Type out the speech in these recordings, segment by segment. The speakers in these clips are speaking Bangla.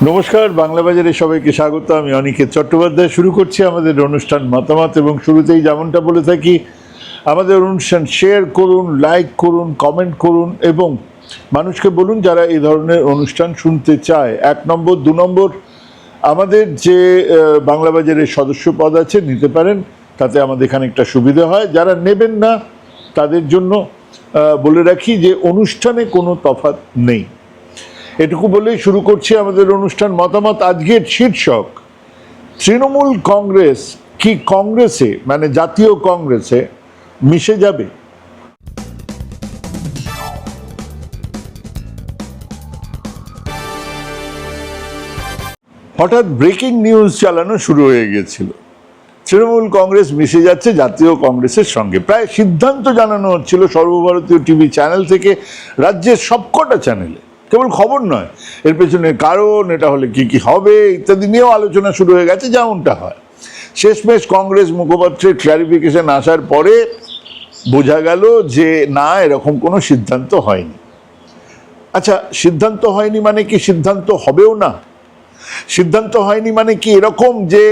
নমস্কার, বাংলা বাজারে সবাইকে স্বাগত। আমি অনিকেত চট্টোপাধ্যায়। শুরু করছি আমাদের অনুষ্ঠান মতামত, এবং শুরুতেই যেমনটা বলে থাকি, আমাদের অনুষ্ঠান শেয়ার করুন, লাইক করুন, কমেন্ট করুন এবং মানুষকে বলুন যারা এই ধরনের অনুষ্ঠান শুনতে চায়। 1 নম্বর, 2 নম্বর, আমাদের যে বাংলা বাজারের সদস্য পদ আছে নিতে পারেন, তাতে আমাদের খানিকটা সুবিধা হয়। যারা নেবেন না তাদের জন্য বলে রাখি যে অনুষ্ঠানে কোনো তফাৎ নেই। এটুকু বলেই শুরু করছি আমাদের অনুষ্ঠান মতামত। আজকের শীর্ষক, তৃণমূল কংগ্রেস কি কংগ্রেসে মানে জাতীয় কংগ্রেসে মিশে যাবে? হঠাৎ ব্রেকিং নিউজ চালানো শুরু হয়ে গিয়েছিল। তৃণমূল কংগ্রেস মিশে যাচ্ছে জাতীয় কংগ্রেসের সঙ্গে। প্রায় সিদ্ধান্ত জানানো হচ্ছিল সর্বভারতীয় টিভি চ্যানেল থেকে রাজ্যের সবকটা চ্যানেলে। কেবল খবর নয়, এর পেছনে কারণ, এটা হলে কি কি হবে ইত্যাদি নিয়েও আলোচনা শুরু হয়ে গেছে, যেমনটা হয়। শেষমেশ কংগ্রেস মুখপাত্রের ক্ল্যারিফিকেশন আসার পরে বোঝা গেল যে না, এরকম কোনো সিদ্ধান্ত হয়নি। আচ্ছা, সিদ্ধান্ত হয়নি মানে কি সিদ্ধান্ত হবেও না? সিদ্ধান্ত হয়নি মানে কি এরকম যে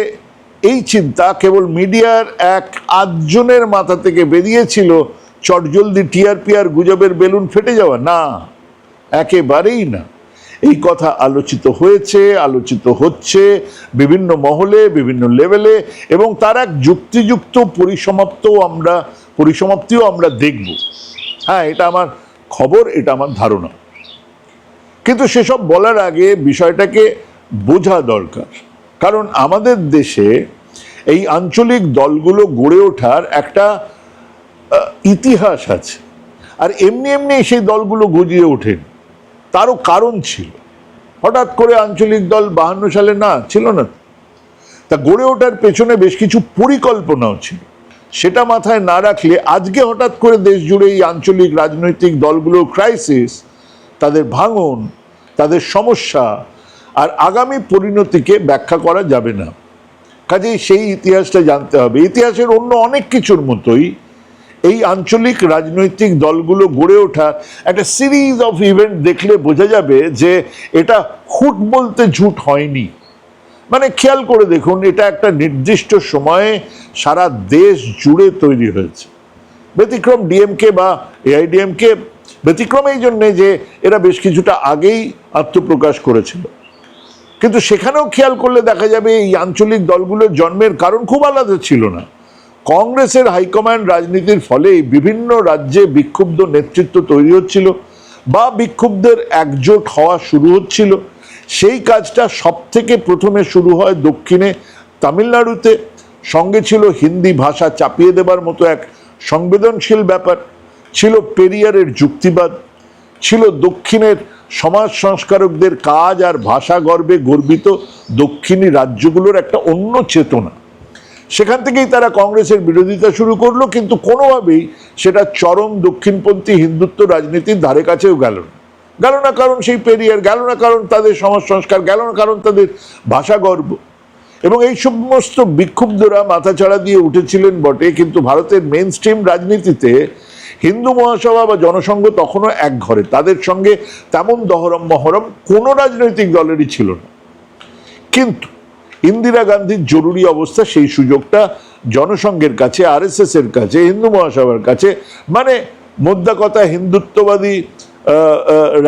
এই চিন্তা কেবল মিডিয়ার 1-8 মাথা থেকে বেরিয়েছিল, চটজলদি টিআরপি আর গুজবের বেলুন ফেটে যাওয়া? না, একেবারেই না। এই কথা আলোচিত হয়েছে, আলোচিত হচ্ছে বিভিন্ন মহলে, বিভিন্ন লেভেলে, এবং তার এক যুক্তিযুক্ত পরিসমাপ্তিও আমরা দেখব। হ্যাঁ, এটা আমার খবর, এটা আমার ধারণা। কিন্তু সেসব বলার আগে বিষয়টাকে বোঝা দরকার। কারণ আমাদের দেশে এই আঞ্চলিক দলগুলো গড়ে ওঠার একটা ইতিহাস আছে। আর এমনি এমনি সেই দলগুলো গজিয়ে ওঠেন, তারও কারণ ছিল। হঠাৎ করে আঞ্চলিক দল 52 সালে ছিল না। তা গড়ে ওঠার পেছনে বেশ কিছু পরিকল্পনাও ছিল। সেটা মাথায় না রাখলে আজকে হঠাৎ করে দেশ জুড়ে এই আঞ্চলিক রাজনৈতিক দলগুলোর ক্রাইসিস, তাদের ভাঙন, তাদের সমস্যা আর আগামী পরিণতিকে ব্যাখ্যা করা যাবে না। কাজেই সেই ইতিহাসটা জানতে হবে। ইতিহাসের অন্য অনেক কিছুর মতোই এই আঞ্চলিক রাজনৈতিক দলগুলো গড়ে ওঠার একটা সিরিজ অফ ইভেন্ট দেখলে বোঝা যাবে যে এটা হুট বলতে ঝুট হয়নি। মানে খেয়াল করে দেখুন, এটা একটা নির্দিষ্ট সময়ে সারা দেশ জুড়ে তৈরি হয়েছে। ব্যতিক্রম ডিএমকে বা এআইডিএমকে। ব্যতিক্রম এই জন্যে যে এরা বেশ কিছুটা আগেই আত্মপ্রকাশ করেছিল। কিন্তু সেখানেও খেয়াল করলে দেখা যাবে এই আঞ্চলিক দলগুলোর জন্মের কারণ খুব আলাদা ছিল না। কংগ্রেসের হাইকমান্ড রাজনীতির ফলে বিভিন্ন রাজ্যে বিক্ষুব্ধ নেতৃত্ব তৈরি হচ্ছিল বা বিক্ষুব্ধের একজোট হওয়া শুরু হচ্ছিল। সেই কাজটা সব থেকে প্রথমে শুরু হয় দক্ষিণে, তামিলনাড়ুতে। সঙ্গে ছিল হিন্দি ভাষা চাপিয়ে দেবার মতো এক সংবেদনশীল ব্যাপার, ছিল পেরিয়ারের যুক্তিবাদ, ছিল দক্ষিণের সমাজ সংস্কারকদের কাজ আর ভাষা গর্বে গর্বিত দক্ষিণী রাজ্যগুলোর একটা অন্য চেতনা। সেখান থেকেই তারা কংগ্রেসের বিরোধিতা শুরু করলো, কিন্তু কোনোভাবেই সেটা চরম দক্ষিণপন্থী হিন্দুত্ব রাজনীতির ধারে কাছেও গেল না। কারণ সেই পেরিয়ার, গেল না কারণ তাদের সমাজ সংস্কার, গেল না কারণ তাদের ভাষা গর্ব। এবং এই সমস্ত বিক্ষুব্ধরা মাথাচাড়া দিয়ে উঠেছিলেন বটে, কিন্তু ভারতের মেইন স্ট্রিম রাজনীতিতে হিন্দু মহাসভা বা জনসংঘ তখনও এক ঘরে। তাদের সঙ্গে তেমন দহরম মহরম কোনো রাজনৈতিক দলেরই ছিল না। কিন্তু ইন্দিরা গান্ধীর জরুরি অবস্থা সেই সুযোগটা জনসংঘের কাছে, আরএসএস এর কাছে, হিন্দু মহাসভার কাছে, মানে মোদ্দা কথা হিন্দুত্ববাদী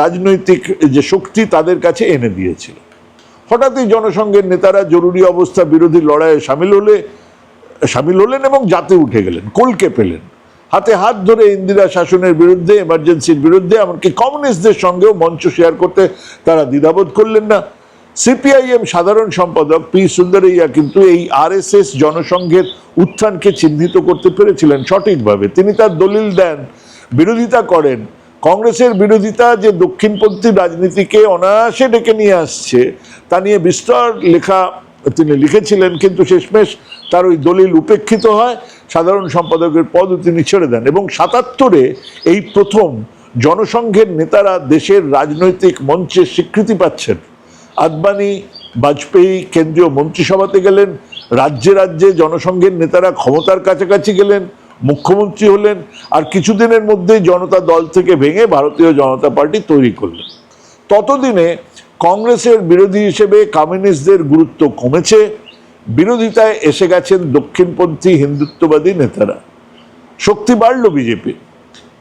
রাজনৈতিক যে শক্তি তাদের কাছে এনে দিয়েছিল। হঠাৎই জনসংঘের নেতারা জরুরি অবস্থা বিরোধী লড়াইয়ে সামিল হলেন এবং জাতে উঠে গেলেন, কলকে পেলেন। হাতে হাত ধরে ইন্দিরা শাসনের বিরুদ্ধে, এমার্জেন্সির বিরুদ্ধে, এমনকি কমিউনিস্টদের সঙ্গেও মঞ্চ শেয়ার করতে তারা দ্বিধাবোধ করলেন না। সিপিআইএম সাধারণ সম্পাদক পি সুন্দরইয়া কিন্তু এই আরএসএস জনসংঘের উত্থানকে চিহ্নিত করতে পেরেছিলেন সঠিকভাবে। তিনি তার দলিল দেন, বিরোধিতা করেন। কংগ্রেসের বিরোধিতা যে দক্ষিণপন্থী রাজনীতিকে অনায়াসে ডেকে নিয়ে আসছে তা নিয়ে বিস্তর লেখা তিনি লিখেছিলেন, কিন্তু শেষমেশ তার ওই দলিল উপেক্ষিত হয়। সাধারণ সম্পাদকের পদও তিনি ছেড়ে দেন। এবং 77-এ এই প্রথম জনসংঘের নেতারা দেশের রাজনৈতিক মঞ্চে স্বীকৃতি পাচ্ছেন। আদবানি, বাজপেয়ী কেন্দ্রীয় মন্ত্রিসভাতে গেলেন, রাজ্যে রাজ্যে জনসংঘের নেতারা ক্ষমতার কাছাকাছি গেলেন, মুখ্যমন্ত্রী হলেন, আর কিছুদিনের মধ্যেই জনতা দল থেকে ভেঙে ভারতীয় জনতা পার্টি তৈরি করলেন। ততদিনে কংগ্রেসের বিরোধী হিসেবে কমিউনিস্টদের গুরুত্ব কমেছে, বিরোধিতায় এসে গেছেন দক্ষিণপন্থী হিন্দুত্ববাদী নেতারা, শক্তি বাড়ল বিজেপি,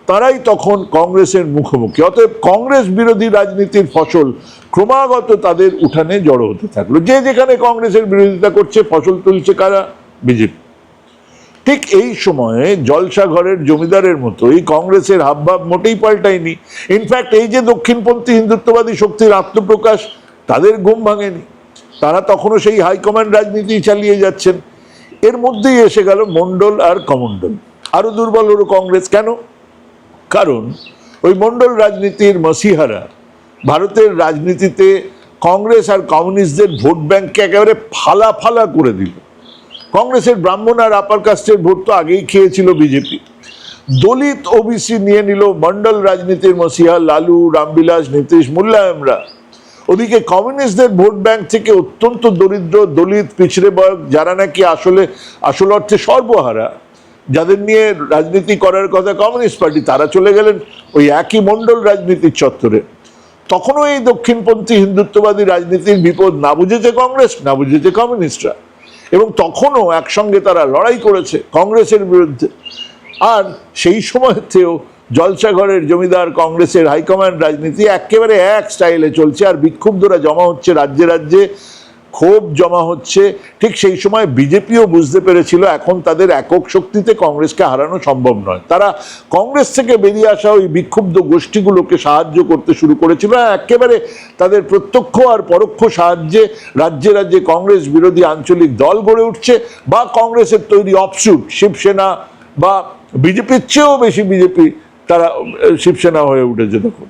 তারাই তখন কংগ্রেসের মুখোমুখি। অতএব কংগ্রেস বিরোধী রাজনীতির ফসল ক্রমাগত তাদের উঠানে জড়ো হতে থাকলো। যে যেখানে কংগ্রেসের বিরোধিতা করছে ফসল তুলছে কারা? বিজেপি। ঠিক এই সময়ে জলসা ঘরের জমিদারের মতোই কংগ্রেসের হাবভাব মোটেই পাল্টায়নি। ইনফ্যাক্ট এই যে দক্ষিণপন্থী হিন্দুত্ববাদী শক্তির আত্মপ্রকাশ, তাদের ঘুম ভাঙেনি, তারা তখনও সেই হাইকমান্ড রাজনীতি চালিয়ে যাচ্ছেন। এর মধ্যেই এসে গেল মণ্ডল আর কমণ্ডল। আরো দুর্বল হলো কংগ্রেস। কেন? কারণ ওই মণ্ডল রাজনীতির মসিহারা ভারতের রাজনীতিতে কংগ্রেস আর কমিউনিস্টদের ভোট ব্যাংককে একেবারে ফালা ফালা করে দিল। কংগ্রেসের ব্রাহ্মণ আর আপার কাস্টের ভোট তো আগেই খেয়েছিল বিজেপি। দলিত ওবিসি নিয়ে নিল মণ্ডল রাজনীতির মসিহা লালু, রামবিলাস, নীতিশ, মুলায়মরা। ওদিকে কমিউনিস্টদের ভোট ব্যাংক থেকে অত্যন্ত দরিদ্র, দলিত, পিছড়ে বর্গ, যারা নাকি আসল অর্থে সর্বহারা, যাদের নিয়ে রাজনীতি করার কথা কমিউনিস্ট পার্টি, তারা চলে গেলেন ওই একই মণ্ডল রাজনীতির চত্বরে। তখনও এই দক্ষিণপন্থী হিন্দুত্ববাদী রাজনীতির বিপদ না বুঝেছে কংগ্রেস, না বুঝেছে কমিউনিস্টরা, এবং তখনও একসঙ্গে তারা লড়াই করেছে কংগ্রেসের বিরুদ্ধে। আর সেই সময়তেও জলসাঘরের জমিদার কংগ্রেসের হাইকমান্ড রাজনীতি একেবারে এক স্টাইলে চলছে, আর বিক্ষুব্ধরা জমা হচ্ছে রাজ্যে রাজ্যে, ক্ষোভ জমা হচ্ছে। ঠিক সেই সময় বিজেপিও বুঝতে পেরেছিল এখন তাদের একক শক্তিতে কংগ্রেসকে হারানো সম্ভব নয়। তারা কংগ্রেস থেকে বেরিয়ে আসা ওই বিক্ষুব্ধ গোষ্ঠীগুলোকে সাহায্য করতে শুরু করেছিল। একেবারে তাদের প্রত্যক্ষ আর পরোক্ষ সাহায্যে রাজ্যে রাজ্যে কংগ্রেস বিরোধী আঞ্চলিক দল গড়ে উঠছে, বা কংগ্রেসের তৈরি অফশুট শিবসেনা, বা বিজেপির চেয়েও বেশি বিজেপি তারা শিবসেনা হয়ে উঠেছে। তখন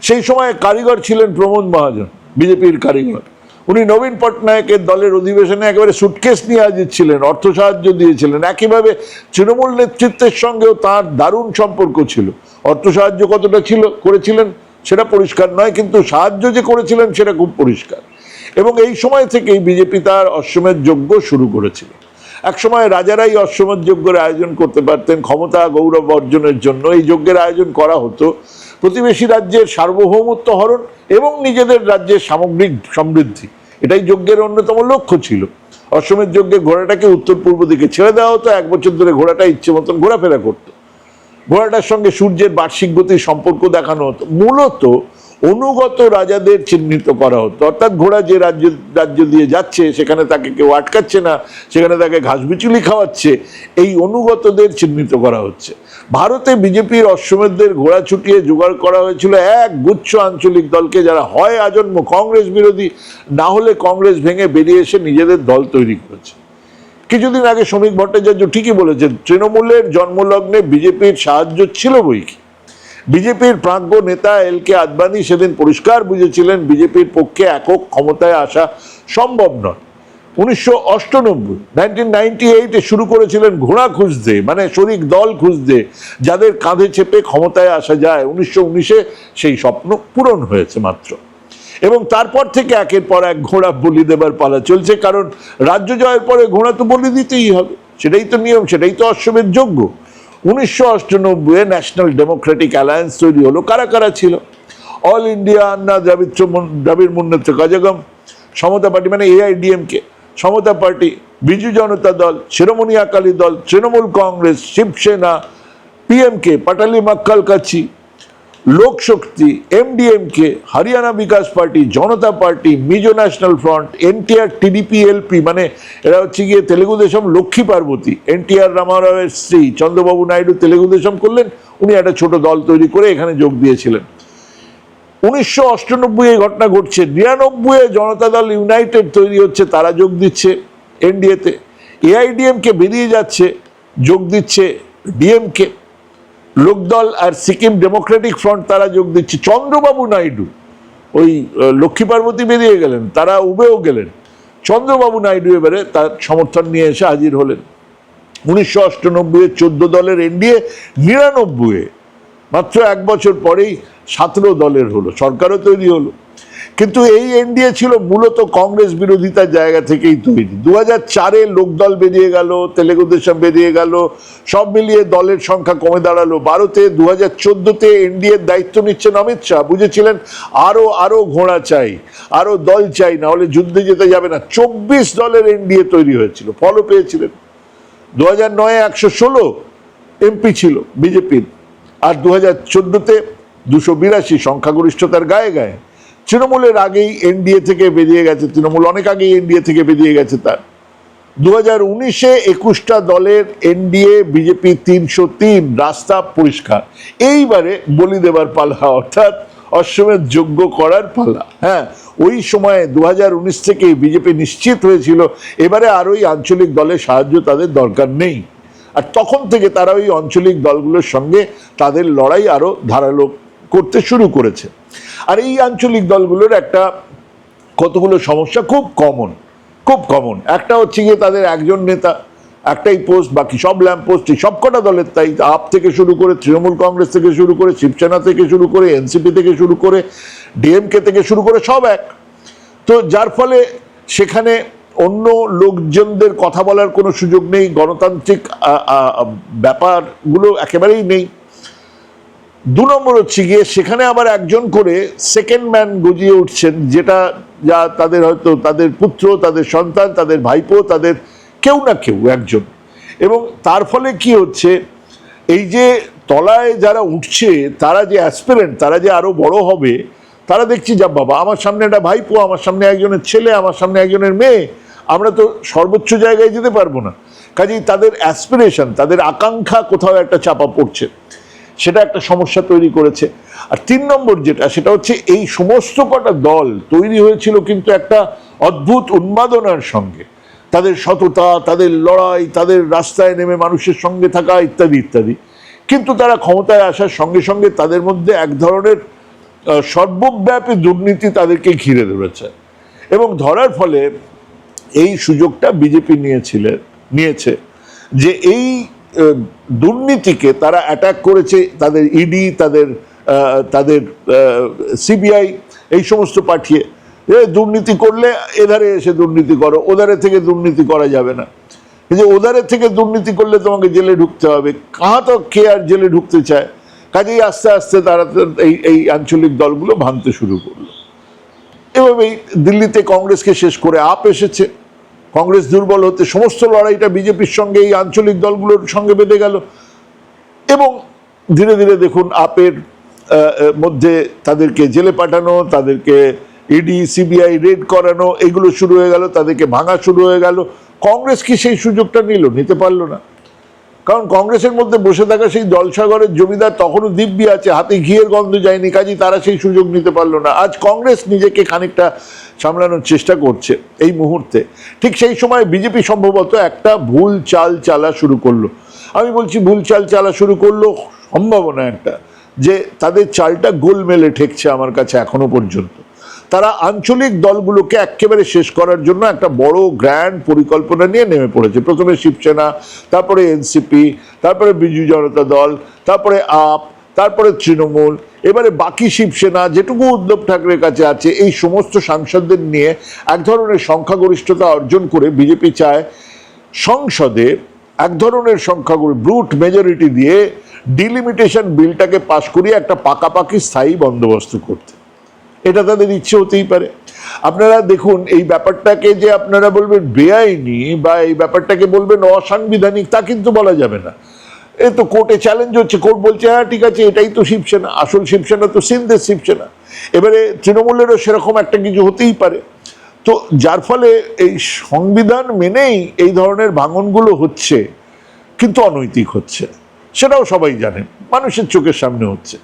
সেই সময় কারিগর ছিলেন প্রমোদ মহাজন, বিজেপির কারিগর। উনি নবীন পটনায়কের দলের অধিবেশনে একেবারে সুটকেস নিয়ে হাজির ছিলেন, অর্থ সাহায্য দিয়েছিলেন। একইভাবে তৃণমূল নেতৃত্বের সঙ্গেও তার দারুণ সম্পর্ক ছিল। অর্থ সাহায্য কতটা করেছিলেন সেটা পরিষ্কার নয়, কিন্তু সাহায্য যে করেছিলেন সেটা খুব পরিষ্কার। এবং এই সময় থেকেই বিজেপি তার অশ্বমেধ যজ্ঞ শুরু করেছিল। একসময় রাজারাই অশ্বমেধ যজ্ঞের আয়োজন করতে পারতেন ক্ষমতা গৌরব অর্জনের জন্য। এই যজ্ঞের আয়োজন করা হতো প্রতিবেশী রাজ্যের সার্বভৌমত্ব হরণ এবং নিজেদের রাজ্যের সামগ্রিক সমৃদ্ধি, এটাই যজ্ঞের অন্যতম লক্ষ্য ছিল। অশ্বমেধ যজ্ঞে ঘোড়াটাকে উত্তর পূর্ব দিকে ছেড়ে দেওয়া হতো, 1 বছর ধরে ঘোড়াটা ইচ্ছে মতন ঘোরাফেরা করতো। ঘোড়াটার সঙ্গে সূর্যের বার্ষিক গতির সম্পর্ক দেখানো হতো। মূলত অনুগত রাজাদের চিহ্নিত করা হতো, অর্থাৎ ঘোড়া যে রাজ্য দিয়ে যাচ্ছে সেখানে তাকে কেউ আটকাচ্ছে না, সেখানে তাকে ঘাস বিচুলি খাওয়াচ্ছে, এই অনুগতদের চিহ্নিত করা হচ্ছে। ভারতে বিজেপির অশ্বমেধদের ঘোড়া ছুটিয়ে জোগাড় করা হয়েছিল এক গুচ্ছ আঞ্চলিক দলকে, যারা হয় আজন্ম কংগ্রেস বিরোধী, না হলে কংগ্রেস ভেঙে বেরিয়ে এসে নিজেদের দল তৈরি করেছে। কিছুদিন আগে শ্রমিক ভট্টাচার্য ঠিকই বলেছেন, তৃণমূলের জন্মলগ্নে বিজেপির সাহায্য ছিল বই কি। বিজেপির প্রাজ্ঞ নেতা এল.কে. আদবানি সেদিন পরিষ্কার বুঝেছিলেন বিজেপির পক্ষে একক ক্ষমতায় আসা সম্ভব নয়। 1998 শুরু করেছিলেন ঘোড়া খুঁজতে, মানে শরিক দল খুঁজতে, যাদের কাঁধে চেপে ক্ষমতায় আসা যায়। 1919 সেই স্বপ্ন পূরণ হয়েছে মাত্র, এবং তারপর থেকে একের পর এক ঘোড়া বলি দেবার পালা চলছে। কারণ রাজ্য জয়ের পরে ঘোড়া তো বলি দিতেই হবে, সেটাই তো নিয়ম, সেটাই তো অশ্বমেধ যজ্ঞ। 1998 ন্যাশনাল ডেমোক্রেটিক অ্যালায়েন্স তৈরি হলো। কারা কারা ছিল? অল ইন্ডিয়া আন্না দ্রাবিড় মুন্নেত্র কাজাগম, সমতা পার্টি মানে AIDMK, সমতা পার্টি, বিজু জনতা দল, শিরোমণি আকালি দল, Trinamool Congress, Shiv Sena, PMK Pattali Makkal Katchi, Lokshakti, MDMK, Haryana Vikas Party, Janata Party, Mizo National Front, NTR TDP LP, মানে এরা হচ্ছে গিয়ে তেলেগু দেশম লক্ষ্মী পার্বতী। NTR রামারাওয়ের স্ত্রী চন্দ্রবাবু নাইডু তেলেগু দেশম করলেন, উনি একটা ছোট দল তৈরি করে এখানে যোগ দিয়েছিলেন। 1998 এই ঘটনা ঘটছে। 99 জনতা দল ইউনাইটেড তৈরি হচ্ছে, তারা যোগ দিচ্ছে NDA-তে। AIDMK বেরিয়ে যাচ্ছে, যোগ দিচ্ছে DMK। লোকদল আর সিকিম ডেমোক্রেটিক ফ্রন্ট তারা যোগ দিচ্ছে। চন্দ্রবাবু নাইডু, ওই লক্ষ্মী পার্বতী বেরিয়ে গেলেন, তারা উবেও গেলেন। চন্দ্রবাবু নাইডু এবারে তার সমর্থন নিয়ে এসে হাজির হলেন। 1998 14 দলের NDA, 99 মাত্র 1 বছর পরেই 17 দলের হলো, সরকারও তৈরি হলো। কিন্তু এই এনডিএ ছিল মূলত কংগ্রেস বিরোধিতার জায়গা থেকেই তৈরি। 2004-এ লোকদল বেরিয়ে গেল, তেলেগু দেশম বেরিয়ে গেল, সব মিলিয়ে দলের সংখ্যা কমে দাঁড়ালো 12-তে। 2014-তে এনডিএর দায়িত্ব নিচ্ছেন অমিত শাহ, বুঝেছিলেন আরো ঘোড়া চাই, আরো দল চাই, না হলে যুদ্ধে যেতে যাবে না। 24 দলের এনডিএ তৈরি হয়েছিল, ফলও পেয়েছিলেন। 2009-এ 116 এমপি ছিল বিজেপির, আর 2014-তে 282, সংখ্যাগরিষ্ঠতার গায়ে গায়ে। তৃণমূলের আগেই এনডিএ থেকে বেরিয়ে গেছে, তৃণমূল অনেক আগেই এনডিএ থেকে বেরিয়ে গেছে। তার 2019-এ 21টা দলের এনডিএ, বিজেপি 303, রাস্তা পরিষ্কার। এইবারে বলি দেবার পালা, অর্থাৎ অশ্বমেধ যোগ্য করার পালা। হ্যাঁ, ওই সময়ে 2019 থেকেই বিজেপি নিশ্চিত হয়েছিল এবারে আর ওই আঞ্চলিক দলের সাহায্য তাদের দরকার নেই, আর তখন থেকে তারা ওই আঞ্চলিক দলগুলোর সঙ্গে তাদের লড়াই আরো ধারালো করতে শুরু করেছে। আর এই আঞ্চলিক দলগুলোর একটা কতগুলো সমস্যা খুব কমন। একটা হচ্ছে গিয়ে তাদের একজন নেতা, একটাই পোস্ট, বাকি সব ল্যাম্প পোস্ট, সবকটা দলের তাই। আপ থেকে শুরু করে, তৃণমূল কংগ্রেস থেকে শুরু করে, শিবসেনা থেকে শুরু করে, এনসিপি থেকে শুরু করে, ডিএমকে থেকে শুরু করে, সব এক। তো যার ফলে সেখানে অন্য লোকজনদের কথা বলার কোনো সুযোগ নেই, গণতান্ত্রিক ব্যাপারগুলো একেবারেই নেই। 2 নম্বর হচ্ছে গিয়ে সেখানে আবার একজন করে সেকেন্ড ম্যান গজিয়ে উঠছেন, যেটা যা তাদের হয়তো তাদের পুত্র, তাদের সন্তান, তাদের ভাইপো, তাদের কেউ না কেউ একজন। এবং তার ফলে কি হচ্ছে, এই যে তলায় যারা উঠছে, তারা যে অ্যাসপিরেন্ট, তারা যে আরো বড় হবে, তারা দেখছি যা বাবা, আমার সামনে একটা ভাইপো, আমার সামনে একজনের ছেলে, আমার সামনে একজনের মেয়ে, আমরা তো সর্বোচ্চ জায়গায় যেতে পারবো না। কাজেই তাদের অ্যাসপিরেশন, তাদের আকাঙ্ক্ষা কোথাও একটা চাপা পড়ছে, সেটা একটা সমস্যা তৈরি করেছে। আর 3 নম্বর যেটা, সেটা হচ্ছে এই সমস্ত কটা দল তৈরি হয়েছিল কিন্তু একটা অদ্ভুত উন্মাদনার সঙ্গে, তাদের সততা, তাদের লড়াই, তাদের রাস্তায় নেমে মানুষের সঙ্গে থাকা, ইত্যাদি ইত্যাদি। কিন্তু তারা ক্ষমতায় আসার সঙ্গে সঙ্গে তাদের মধ্যে এক ধরনের সর্বব্যাপী দুর্নীতি তাদেরকে ঘিরে ধরেছে, এবং ধরার ফলে এই সুযোগটা বিজেপি নিয়েছে যে এই দুর্নীতিকে তারা অ্যাটাক করেছে, তাদের ইডি, তাদের সিবিআই, এই সমস্ত পাঠিয়ে দুর্নীতি করলে এধারে এসে দুর্নীতি করো, ওধারে থেকে দুর্নীতি করা যাবে না। যে ওধারে থেকে দুর্নীতি করলে তোমাকে জেলে ঢুকতে হবে, কাহা তো কে আর জেলে ঢুকতে চায়। কাজেই আস্তে আস্তে তারা এই আঞ্চলিক দলগুলো ভাঙতে শুরু করলো। এভাবেই দিল্লিতে কংগ্রেসকে শেষ করে আপ এসেছে। কংগ্রেস দুর্বল হতে সমস্ত লড়াইটা বিজেপির সঙ্গে এই আঞ্চলিক দলগুলোর সঙ্গে বেঁধে গেল, এবং ধীরে ধীরে দেখুন আপের মধ্যে তাদেরকে জেলে পাঠানো, তাদেরকে ইডি সিবিআই রেড করানো, এগুলো শুরু হয়ে গেল, তাদেরকে ভাঙা শুরু হয়ে গেল। কংগ্রেস কি সেই সুযোগটা নিতে পারলো না, কারণ কংগ্রেসের মধ্যে বসে থাকা সেই জলসাগরের জমিদার তখনও দিব্যি আছে, হাতে ঘিয়ের গন্ধ যায়নি, কাজেই তারা সেই সুযোগ নিতে পারলো না। আজ কংগ্রেস নিজেকে খানিকটা সামলানোর চেষ্টা করছে এই মুহূর্তে। ঠিক সেই সময় বিজেপি সম্ভবত একটা ভুল চাল চালা শুরু করলো। আমি বলছি ভুল চাল চালা শুরু করলো, সম্ভাবনা একটা যে তাদের চালটা গোলমেলে ঠেকছে আমার কাছে এখনো পর্যন্ত। তারা আঞ্চলিক দলগুলোকে একেবারে শেষ করার জন্য একটা বড় গ্র্যান্ড পরিকল্পনা নিয়ে নেমে পড়েছে। প্রথমে শিবসেনা, তারপরে এনসিপি, তারপরে বিজু জনতা দল, তারপরে আপ, তারপরে তৃণমূল, এবারে বাকি শিবসেনা যেটুকু উদ্ধব ঠাকরের কাছে আছে, এই সমস্ত সাংসদদের নিয়ে এক ধরনের সংখ্যাগরিষ্ঠতা অর্জন করে বিজেপি চায় সংসদে এক ধরনের ব্রুট মেজরিটি দিয়ে ডিলিমিটেশন বিলটাকে পাশ করিয়ে একটা পাকাপাকি স্থায়ী বন্দোবস্ত করতে। এটা তাদের ইচ্ছে হতেই পারে। আপনারা দেখুন, এই ব্যাপারটাকে যে আপনারা বলবেন বেআইনি বা এই ব্যাপারটাকে বলবেন অসাংবিধানিক, তা কিন্তু বলা যাবে না। এ তো কোর্টে চ্যালেঞ্জ হচ্ছে, কোর্ট বলছে হ্যাঁ ঠিক আছে, এটাই তো শিবসেনা, আসল শিবসেনা তো সিন্ধের শিবসেনা। এবারে তৃণমূলেরও সেরকম একটা কিছু হতেই পারে। তো যার ফলে এই সংবিধান মেনেই এই ধরনের ভাঙনগুলো হচ্ছে, কিন্তু অনৈতিক হচ্ছে, সেটাও সবাই জানেন, মানুষের চোখের সামনে হচ্ছে।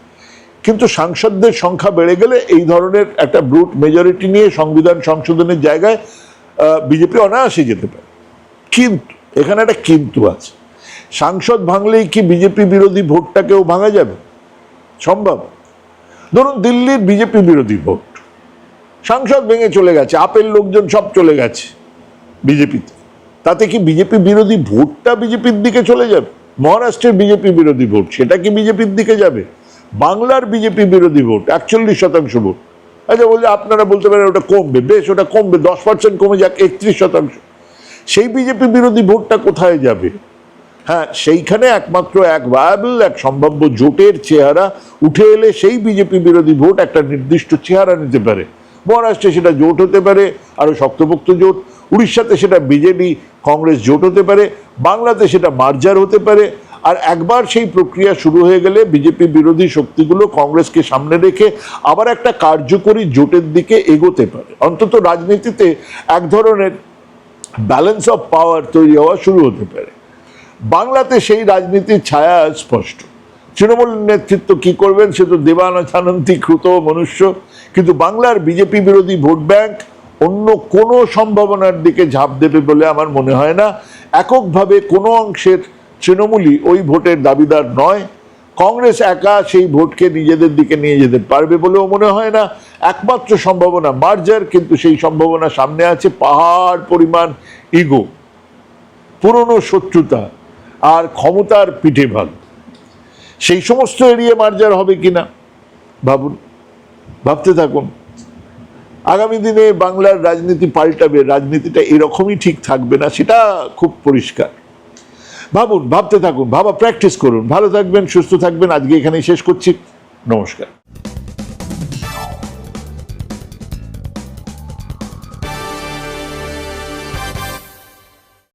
কিন্তু সাংসদদের সংখ্যা বেড়ে গেলে এই ধরনের একটা ব্রুট মেজরিটি নিয়ে সংবিধান সংশোধনের জায়গায় বিজেপি অনায়াসে যেতে পারে। কিন্তু এখানে একটা কিন্তু আছে, সাংসদ ভাঙলেই কি বিজেপি বিরোধী ভোটটাকেও ভাঙা যাবে? সম্ভব? ধরুন দিল্লির বিজেপি বিরোধী ভোট, সাংসদ ভেঙে চলে গেছে, আপেল লোকজন সব চলে গেছে বিজেপিতে, তাতে কি বিজেপি বিরোধী ভোটটা বিজেপির দিকে চলে যাবে? মহারাষ্ট্রের বিজেপি বিরোধী ভোট, সেটা কি বিজেপির দিকে যাবে? বাংলার বিজেপি বিরোধী ভোট 41% ভোট, আচ্ছা বলছে আপনারা বলতে পারেন ওটা কমবে, বেশ ওটা কমবে, 10% কমে যাক, 31%। সেই বিজেপি বিরোধী ভোটটা কোথায় যাবে? হ্যাঁ, সেইখানে একমাত্র এক ভায়াবল, এক সম্ভাব্য জোটের চেহারা উঠে এলে সেই বিজেপি বিরোধী ভোট একটা নির্দিষ্ট চেহারা নিতে পারে। মহারাষ্ট্রে সেটা জোট হতে পারে, আরো শক্তপোক্ত জোট। উড়িষ্যাতে সেটা বিজেডি কংগ্রেস জোট হতে পারে, বাংলাতে সেটা মার্জার হতে পারে। আর একবার সেই প্রক্রিয়া শুরু হয়ে গেলে বিজেপি বিরোধী শক্তিগুলো কংগ্রেসকে সামনে রেখে আবার একটা কার্যকরী জোটের দিকে এগোতে পারে। অন্তত রাজনীতিতে এক ধরনের ব্যালেন্স অফ পাওয়ার তৈরি হওয়া শুরু হতে পারে। বাংলাতে সেই রাজনীতির ছায়া স্পষ্ট। তৃণমূল নেতৃত্ব কি করবেন সে তো দেবানন্দিকৃত মনুষ্য, কিন্তু বাংলার বিজেপি বিরোধী ভোট ব্যাংক অন্য কোনো সম্ভাবনার দিকে ঝাঁপ দেবে বলে আমার মনে হয় না। এককভাবে কোনো অংশের তৃণমূলই ওই ভোটের দাবিদার নয়। কংগ্রেস একা সেই ভোটকে নিজেদের দিকে নিয়ে যেতে পারবে বলেও মনে হয় না। একমাত্র সম্ভাবনা মার্জার, কিন্তু সেই সম্ভাবনা সামনে আছে পাহাড় পরিমাণ ইগো, পুরনো শত্রুতা আর ক্ষমতার পিঠে ভাগ। সেই সমস্ত এড়িয়ে মার্জার হবে কিনা ভাবুন, ভাবতে থাকুন। আগামী দিনে বাংলার রাজনীতি পাল্টাবে, রাজনীতিটা এরকমই ঠিক থাকবে না, সেটা খুব পরিষ্কার। ভাবুন, ভাবতে থাকুন, ভাবা প্র্যাকটিস করুন। ভালো থাকবেন, সুস্থ থাকবেন। আজকে এখানেই শেষ করছি। নমস্কার।